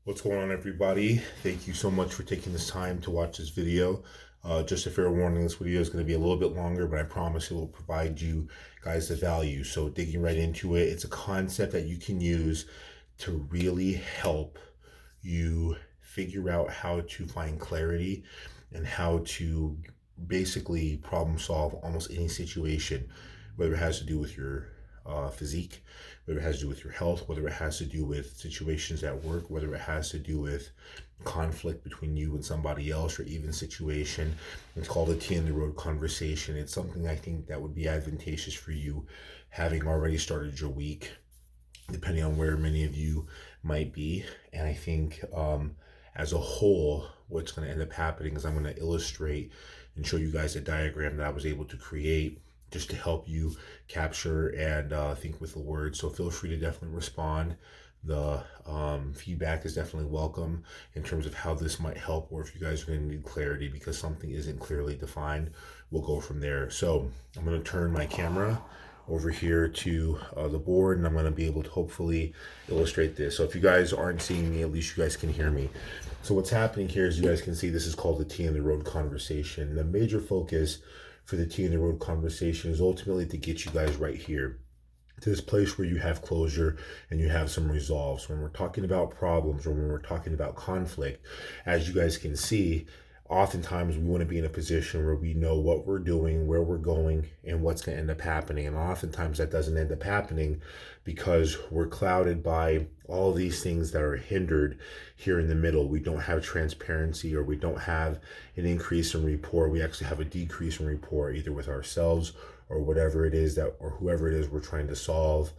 What's going on, everybody? Thank you so much for taking this time to watch this video. Just a fair warning, this video is going to be a little bit longer, but I promise it will provide you guys the value. So digging right into it, it's a concept that you can use to really help you figure out how to find clarity and how to basically problem solve almost any situation, whether it has to do with your physique, whether it has to do with your health, whether it has to do with situations at work, whether it has to do with conflict between you and somebody else, or even situation. It's called a T in the road conversation. It's something I think that would be advantageous for you, having already started your week, depending on where many of you might be. And I think as a whole, what's going to end up happening is I'm going to illustrate and show you guys a diagram that I was able to create just to help you capture and think with the words. So feel free to definitely respond. The feedback is definitely welcome in terms of how this might help, or if you guys are going to need clarity because something isn't clearly defined, we'll go from there. So I'm going to turn my camera over here to the board, and I'm going to be able to hopefully illustrate this. So if you guys aren't seeing me, at least you guys can hear me. So what's happening here, as you guys can see, this is called the T in the road conversation. The major focus for the T in the road conversation is ultimately to get you guys right here to this place where you have closure and you have some resolve. So when we're talking about problems, or when we're talking about conflict, as you guys can see, oftentimes we want to be in a position where we know what we're doing, where we're going, and what's going to end up happening. And oftentimes that doesn't end up happening because we're clouded by all of these things that are hindered here in the middle. We don't have transparency, or we don't have an increase in rapport. We actually have a decrease in rapport, either with ourselves or whatever it is that, or whoever it is we're trying to solve.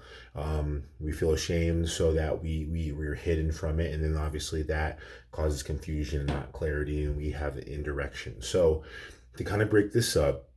We feel ashamed, so that we're hidden from it, and then obviously that causes confusion and not clarity, and we have the indirection. So to kind of break this up,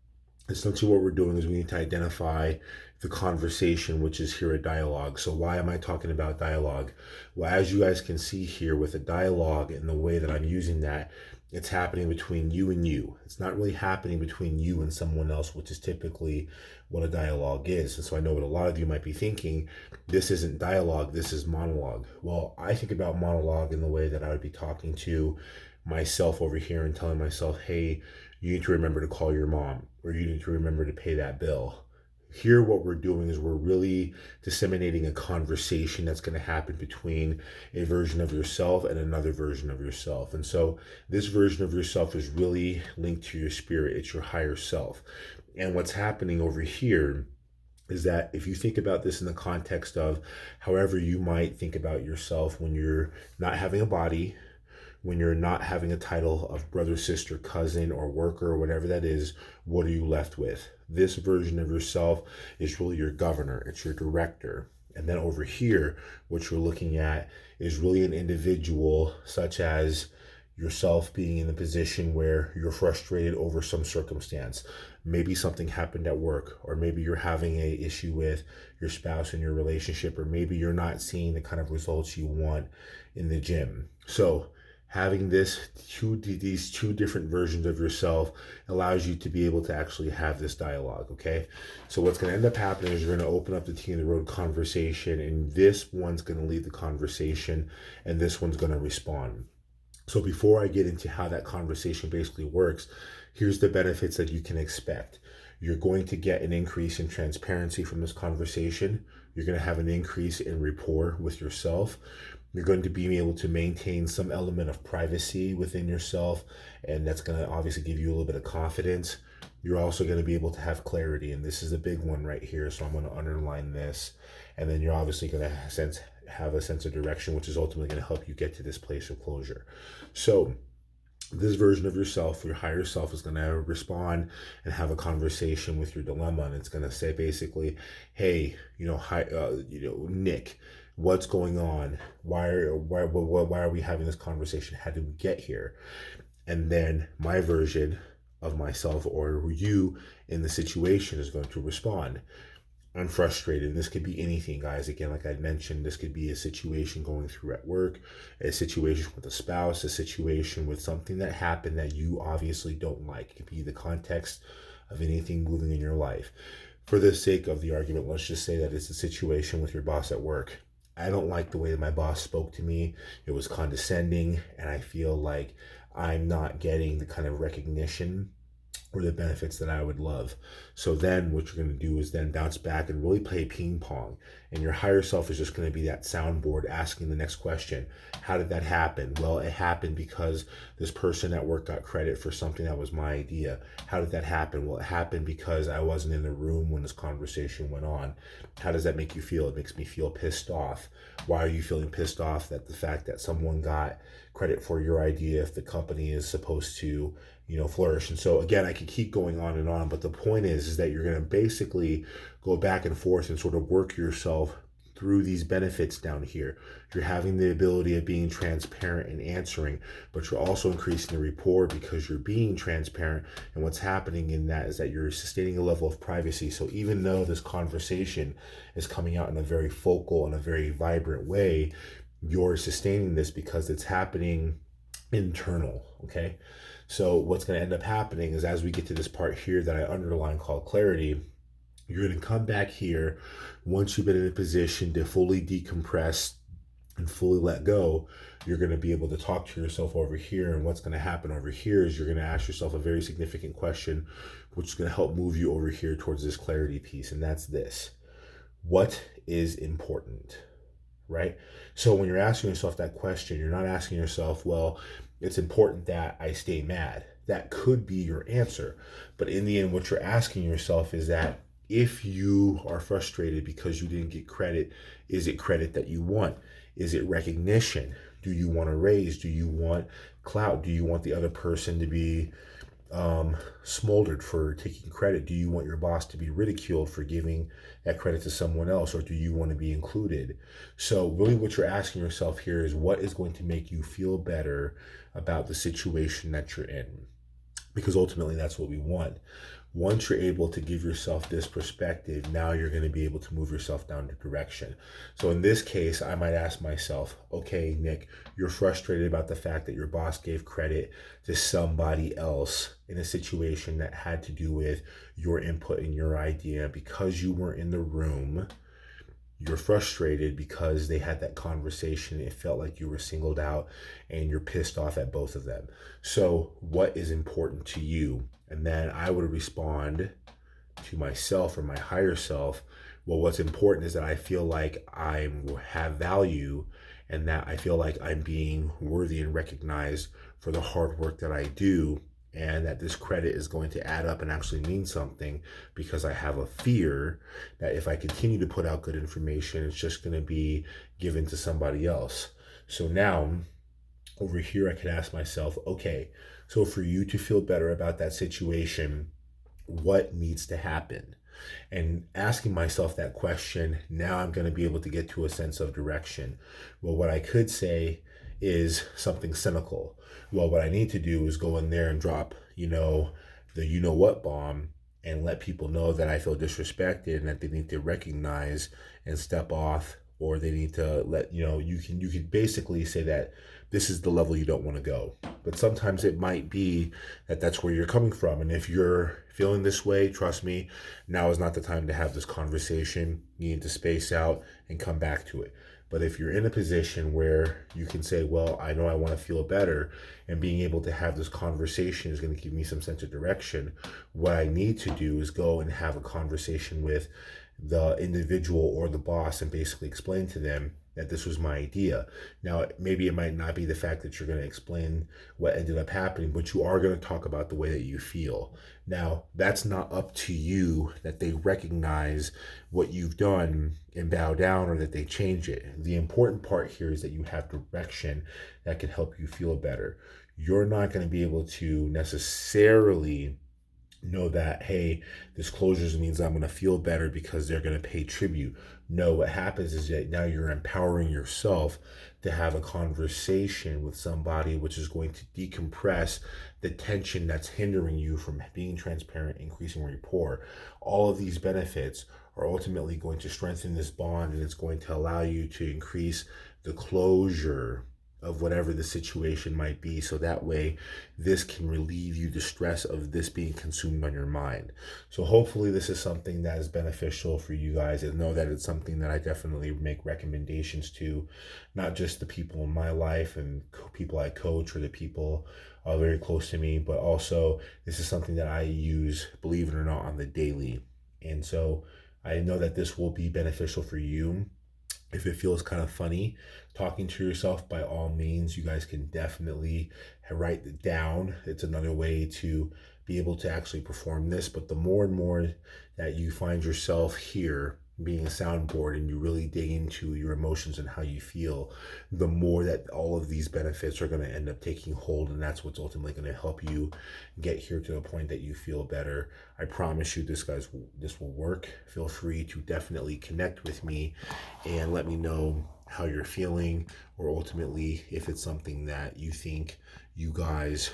essentially what we're doing is we need to identify the conversation, which is here a dialogue. So why am I talking about dialogue? Well, as you guys can see here with a dialogue and the way that I'm using that, it's happening between you and you. It's not really happening between you and someone else, which is typically what a dialogue is. And so I know what a lot of you might be thinking, this isn't dialogue, this is monologue. Well, I think about monologue in the way that I would be talking to myself over here and telling myself, hey, you need to remember to call your mom, or you need to remember to pay that bill. Here, what we're doing is we're really disseminating a conversation that's going to happen between a version of yourself and another version of yourself. And so this version of yourself is really linked to your spirit. It's your higher self. And what's happening over here is that if you think about this in the context of however you might think about yourself when you're not having a body, when you're not having a title of brother, sister, cousin, or worker, or whatever that is, what are you left with? This version of yourself is really your governor, it's your director. And then over here, what you're looking at is really an individual, such as yourself being in a position where you're frustrated over some circumstance. Maybe something happened at work, or maybe you're having a issue with your spouse in your relationship, or maybe you're not seeing the kind of results you want in the gym. So having these two different versions of yourself allows you to be able to actually have this dialogue, okay? So what's going to end up happening is you're going to open up the T in the road conversation, and this one's going to lead the conversation, and this one's going to respond. So before I get into how that conversation basically works, here's the benefits that you can expect. You're going to get an increase in transparency from this conversation. You're going to have an increase in rapport with yourself. You're going to be able to maintain some element of privacy within yourself, and that's going to obviously give you a little bit of confidence. You're also going to be able to have clarity, and this is a big one right here, so I'm going to underline this. And then you're obviously going to have a sense of direction, which is ultimately going to help you get to this place of closure. So this version of yourself, your higher self, is going to respond and have a conversation with your dilemma, and it's going to say basically, hey, Nick, what's going on? Why are we having this conversation? How did we get here? And then my version of myself, or you in the situation, is going to respond. I'm frustrated. This could be anything, guys. Again, like I mentioned, this could be a situation going through at work, a situation with a spouse, a situation with something that happened that you obviously don't like. It could be the context of anything moving in your life. For the sake of the argument, let's just say that it's a situation with your boss at work. I don't like the way that my boss spoke to me. It was condescending, and I feel like I'm not getting the kind of recognition or the benefits that I would love. So then what you're going to do is then bounce back and really play ping pong. And your higher self is just going to be that soundboard asking the next question. How did that happen? Well, it happened because this person at work got credit for something that was my idea. How did that happen? Well, it happened because I wasn't in the room when this conversation went on. How does that make you feel? It makes me feel pissed off. Why are you feeling pissed off? That the fact that someone got credit for your idea if the company is supposed to, flourish. And so again, I could keep going on, but the point is that you're going to basically go back and forth and sort of work yourself through these benefits down here. You're having the ability of being transparent and answering, but you're also increasing the rapport because you're being transparent. And what's happening in that is that you're sustaining a level of privacy. So even though this conversation is coming out in a very focal and a very vibrant way, you're sustaining this because it's happening internal. Okay. So what's going to end up happening is, as we get to this part here that I underline called clarity, you're going to come back here once you've been in a position to fully decompress and fully let go. You're going to be able to talk to yourself over here. And what's going to happen over here is you're going to ask yourself a very significant question, which is going to help move you over here towards this clarity piece. And that's this: what is important? Right? So when you're asking yourself that question, you're not asking yourself, well, it's important that I stay mad. That could be your answer. But in the end, what you're asking yourself is that if you are frustrated because you didn't get credit, is it credit that you want? Is it recognition? Do you want a raise? Do you want clout? Do you want the other person to be smoldered for taking credit? Do you want your boss to be ridiculed for giving that credit to someone else, or do you want to be included? So really what you're asking yourself here is, what is going to make you feel better about the situation that you're in? Because ultimately that's what we want. Once you're able to give yourself this perspective, now you're going to be able to move yourself down the direction. So in this case, I might ask myself, okay, Nick, you're frustrated about the fact that your boss gave credit to somebody else in a situation that had to do with your input and your idea. Because you weren't in the room, you're frustrated because they had that conversation. It felt like you were singled out, and you're pissed off at both of them. So what is important to you? And then I would respond to myself or my higher self, well, what's important is that I feel like I have value, and that I feel like I'm being worthy and recognized for the hard work that I do, and that this credit is going to add up and actually mean something, because I have a fear that if I continue to put out good information, it's just going to be given to somebody else. So now over here, I could ask myself, okay, so for you to feel better about that situation, what needs to happen? And asking myself that question, now I'm going to be able to get to a sense of direction. Well, what I could say is something cynical. Well, what I need to do is go in there and drop, the what bomb, and let people know that I feel disrespected and that they need to recognize and step off, or they need to let, you can basically say that this is the level you don't want to go. But sometimes it might be that that's where you're coming from. And if you're feeling this way, trust me, now is not the time to have this conversation. You need to space out and come back to it. But if you're in a position where you can say, well, I know I want to feel better, and being able to have this conversation is going to give me some sense of direction, what I need to do is go and have a conversation with the individual or the boss and basically explain to them that this was my idea. Now, maybe it might not be the fact that you're going to explain what ended up happening, but you are going to talk about the way that you feel. Now, that's not up to you that they recognize what you've done and bow down, or that they change it. The important part here is that you have direction that can help you feel better. You're not going to be able to necessarily know that, hey, disclosures means I'm going to feel better because they're going to pay tribute. No, what happens is that now you're empowering yourself to have a conversation with somebody, which is going to decompress the tension that's hindering you from being transparent, increasing rapport. All of these benefits are ultimately going to strengthen this bond, and it's going to allow you to increase the closure of whatever the situation might be. So that way, this can relieve you the stress of this being consumed on your mind. So hopefully this is something that is beneficial for you guys, and know that it's something that I definitely make recommendations to, not just the people in my life and people I coach or the people very close to me, but also this is something that I use, believe it or not, on the daily. And so I know that this will be beneficial for you. If it feels kind of funny talking to yourself, by all means, you guys can definitely write it down. It's another way to be able to actually perform this. But the more and more that you find yourself here being a soundboard and you really dig into your emotions and how you feel, the more that all of these benefits are going to end up taking hold. And that's what's ultimately going to help you get here to the point that you feel better. I promise you this will work. Feel free to definitely connect with me and let me know how you're feeling, or ultimately if it's something that you think you guys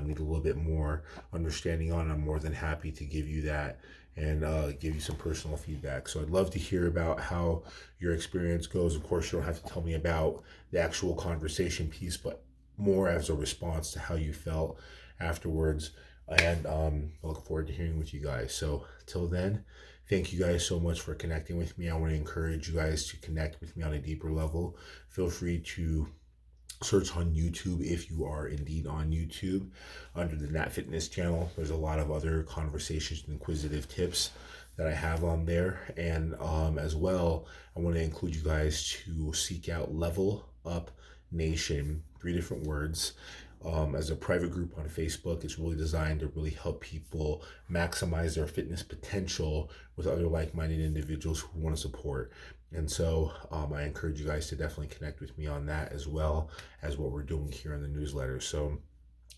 need a little bit more understanding on. I'm more than happy to give you that and give you some personal feedback. So I'd love to hear about how your experience goes. Of course, you don't have to tell me about the actual conversation piece, but more as a response to how you felt afterwards. And I look forward to hearing with you guys. So till then, thank you guys so much for connecting with me. I want to encourage you guys to connect with me on a deeper level. Feel free to search on YouTube if you are indeed on YouTube under the Natt Fitness channel. There's a lot of other conversations and inquisitive tips that I have on there. And as well, I want to include you guys to seek out Level Up Nation, 3 different words. As a private group on Facebook. It's really designed to really help people maximize their fitness potential with other like-minded individuals who want to support. And so I encourage you guys to definitely connect with me on that, as well as what we're doing here in the newsletter. So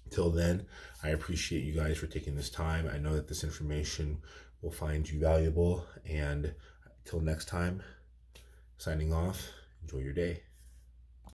till then, I appreciate you guys for taking this time. I know that this information will find you valuable. And till next time, signing off, enjoy your day.